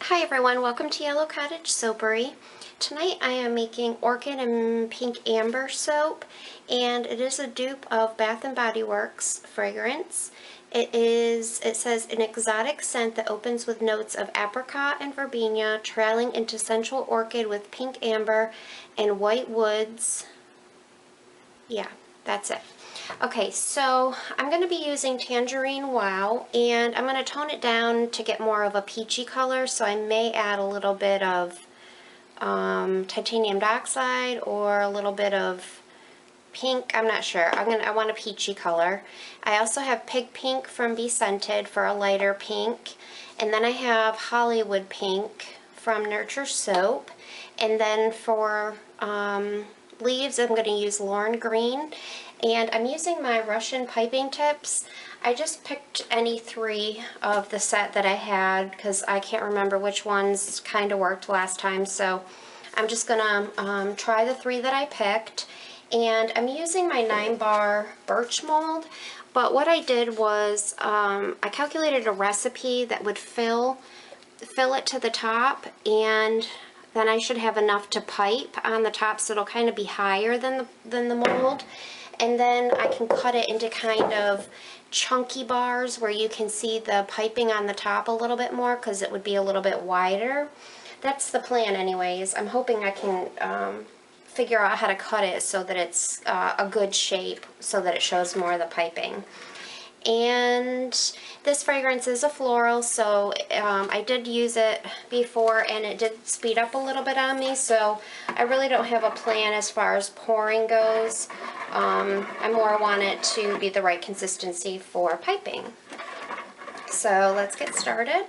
Hi everyone, welcome to Yellow Cottage Soapery. Tonight I am making Orchid and Pink Amber soap, and it is a dupe of Bath & Body Works fragrance. It says an exotic scent that opens with notes of apricot and verbena, trailing into sensual orchid with pink amber and white woods. Yeah, that's it. Okay, so I'm going to be using Tangerine Wow, and I'm going to tone it down to get more of a peachy color, so I may add a little bit of titanium dioxide or a little bit of pink. I'm not sure. I want a peachy color. I also have Pig Pink from Be Scented for a lighter pink, and then I have Hollywood Pink from Nurture Soap, and then for leaves I'm going to use Lauren Green, and I'm using my Russian piping tips. I just picked any three of the set that I had because I can't remember which ones kind of worked last time, so I'm just gonna try the three that I picked. And I'm using my 9-bar birch mold, but what I did was I calculated a recipe that would fill it to the top, and then I should have enough to pipe on the top, so it'll kind of be higher than the mold. And then I can cut it into kind of chunky bars where you can see the piping on the top a little bit more because it would be a little bit wider. That's the plan anyways. I'm hoping I can figure out how to cut it so that it's a good shape so that it shows more of the piping. And this fragrance is a floral, so I did use it before and it did speed up a little bit on me, so I really don't have a plan as far as pouring goes. I more want it to be the right consistency for piping. So let's get started.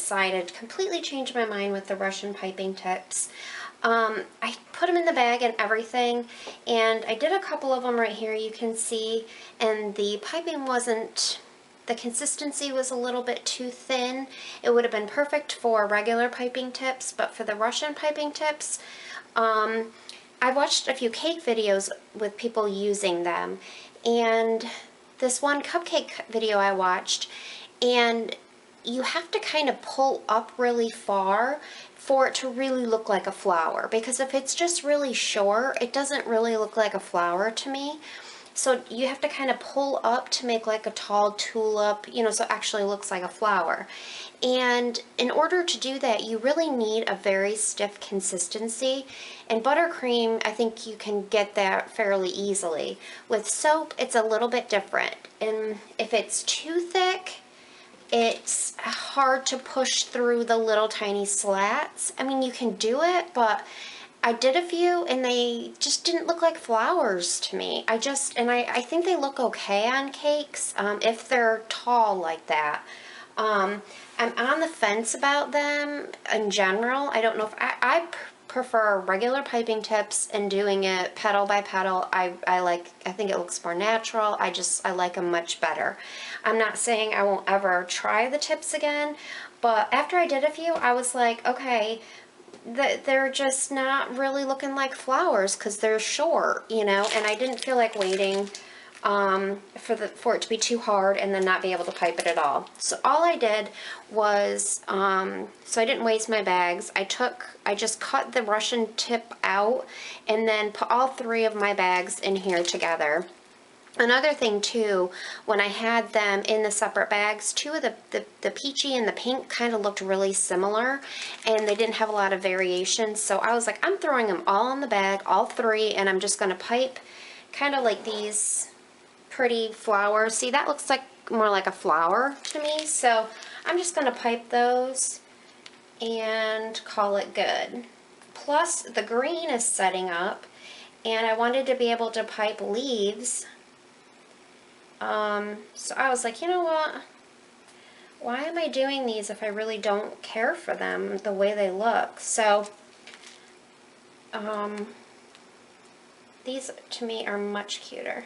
decided, completely changed my mind with the Russian piping tips. I put them in the bag and everything, and I did a couple of them right here, you can see, and the piping wasn't, the consistency was a little bit too thin. It would have been perfect for regular piping tips, but for the Russian piping tips, I watched a few cake videos with people using them, and this one cupcake video I watched, and you have to kind of pull up really far for it to really look like a flower, because if it's just really short, it doesn't really look like a flower to me. So you have to kind of pull up to make like a tall tulip, you know, so it actually looks like a flower. And in order to do that, you really need a very stiff consistency. And buttercream, I think you can get that fairly easily. With soap, it's a little bit different. And if it's too thick, it's hard to push through the little tiny slats. I mean, you can do it, but I did a few and they just didn't look like flowers to me. I think they look okay on cakes if they're tall like that. I'm on the fence about them in general. I don't know if I prefer regular piping tips and doing it petal by petal. I think it looks more natural. I like them much better. I'm not saying I won't ever try the tips again, but after I did a few, I was like, okay, they're just not really looking like flowers because they're short, you know, and I didn't feel like waiting for it to be too hard and then not be able to pipe it at all. So all I did was, so I didn't waste my bags, I just cut the Russian tip out and then put all three of my bags in here together. Another thing too, when I had them in the separate bags, two of the peachy and the pink kind of looked really similar and they didn't have a lot of variation. So I was like, I'm throwing them all in the bag, all three, and I'm just going to pipe kind of like these pretty flowers. See, that looks like more like a flower to me. So I'm just going to pipe those and call it good. Plus the green is setting up and I wanted to be able to pipe leaves. So I was like, you know what? Why am I doing these if I really don't care for them the way they look? So, these to me are much cuter.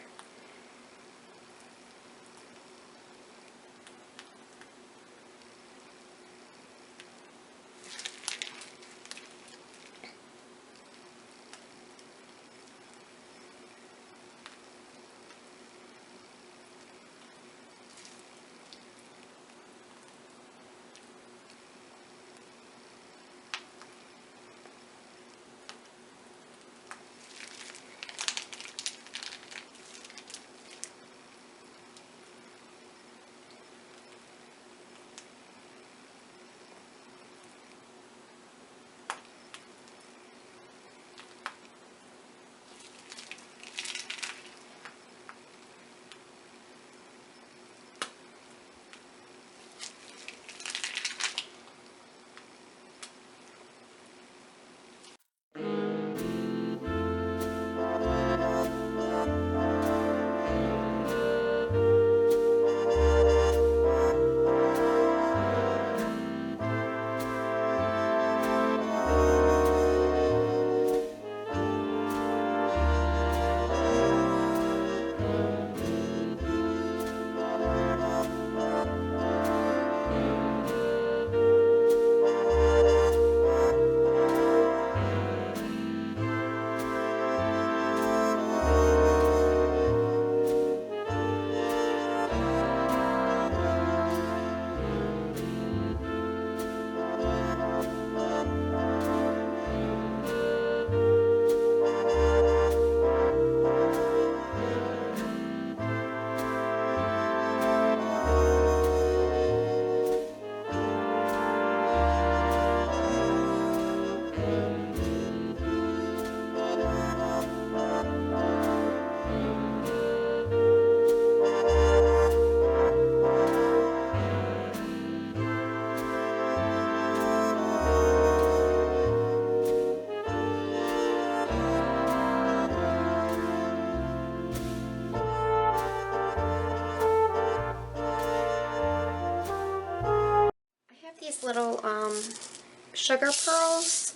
sugar pearls.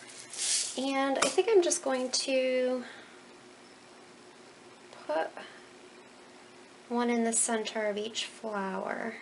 And I think I'm just going to put one in the center of each flower.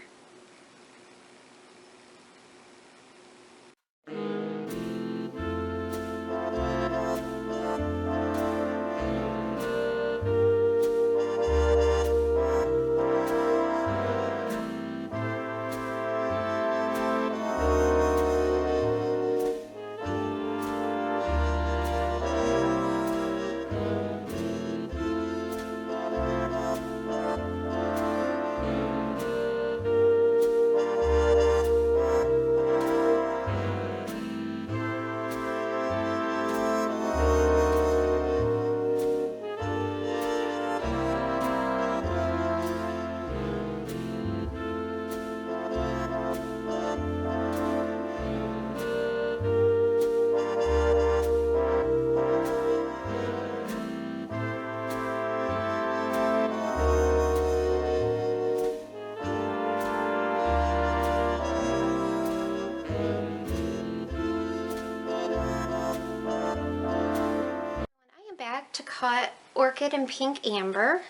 Back to cut Orchid and Pink Amber,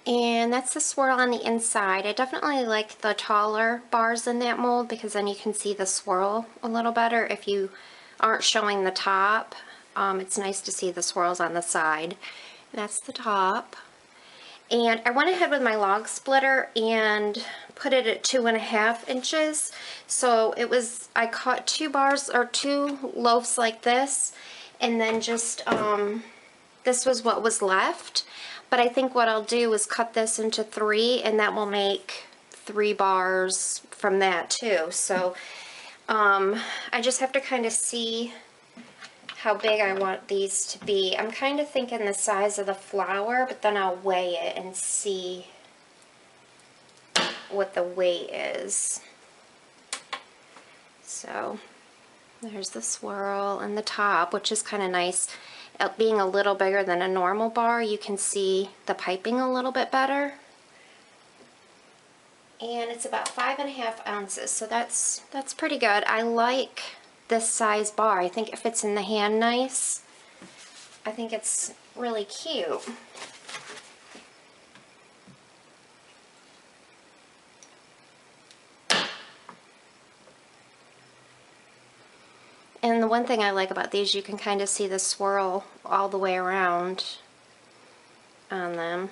and that's the swirl on the inside. I definitely like the taller bars in that mold because then you can see the swirl a little better if you aren't showing the top. It's nice to see the swirls on the side. That's the top. And I went ahead with my log splitter and put it at 2.5 inches. So it was, I cut 2 bars or 2 loaves like this, and then just this was what was left. But I think what I'll do is cut this into 3, and that will make 3 bars from that too. So I just have to kind of see how big I want these to be. I'm kind of thinking the size of the flower, but then I'll weigh it and see what the weight is. So there's the swirl and the top, which is kind of nice. Being a little bigger than a normal bar, you can see the piping a little bit better. And it's about 5.5 ounces, so that's pretty good. I like this size bar. I think it fits in the hand nice. I think it's really cute. And the one thing I like about these, you can kind of see the swirl all the way around on them.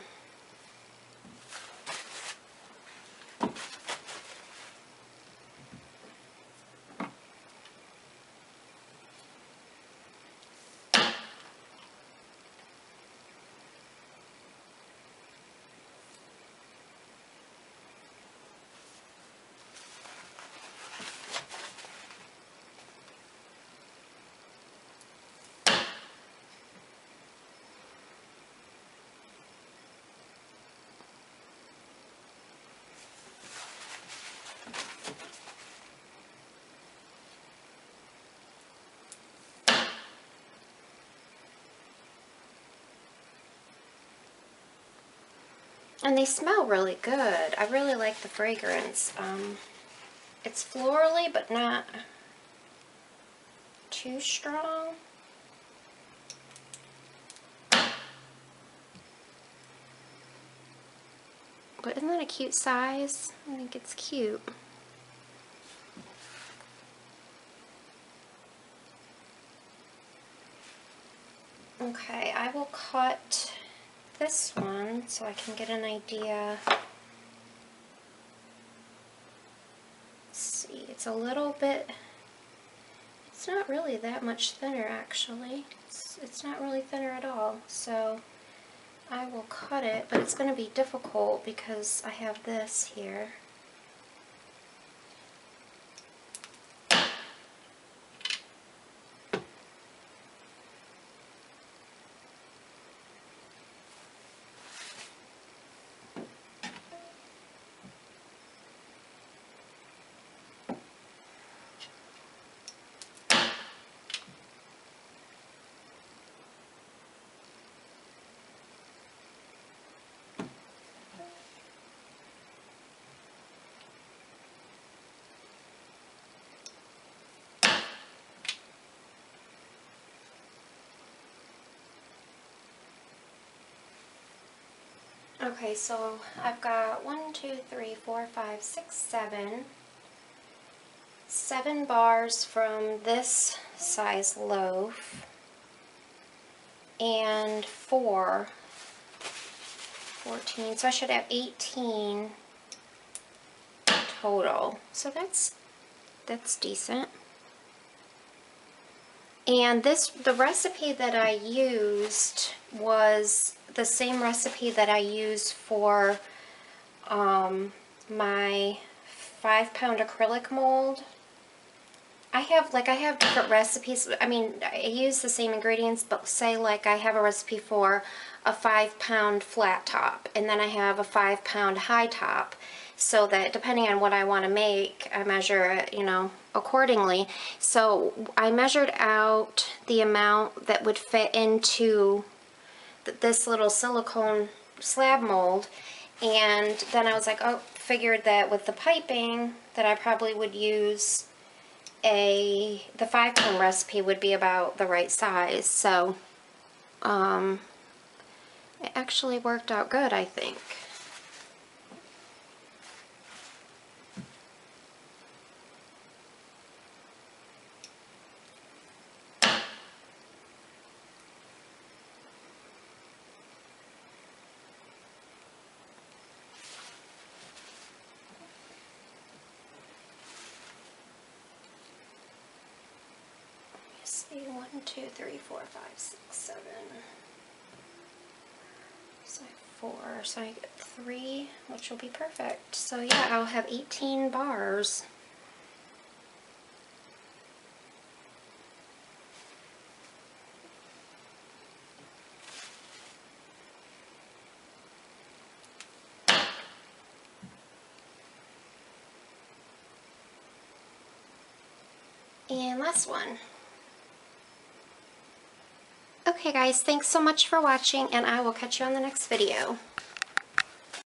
And they smell really good. I really like the fragrance. It's florally, but not too strong. But isn't that a cute size? I think it's cute. Okay, I will cut this one so I can get an idea. Let's see, it's a little bit, it's not really that much thinner actually. It's not really thinner at all, so I will cut it, but it's going to be difficult because I have this here. Okay, so I've got 1, 2, 3, 4, 5, 6, 7. 7 bars from this size loaf. And 4, 14. So I should have 18 total. So that's decent. And the recipe that I used was the same recipe that I use for my 5-pound acrylic mold. I have different recipes. I mean, I use the same ingredients, but say like I have a recipe for a 5-pound flat top, and then I have a 5-pound high top, so that depending on what I want to make, I measure it, you know, accordingly. So I measured out the amount that would fit into this little silicone slab mold, and then I was like, oh, figured that with the piping that I probably would use the 5-pound recipe would be about the right size. So it actually worked out good, I think. See, 1, 2, 3, 4, 5, 6, 7. So I have 4, so I get 3, which will be perfect. So yeah, I'll have 18 bars. And last one. Okay guys, thanks so much for watching, and I will catch you on the next video.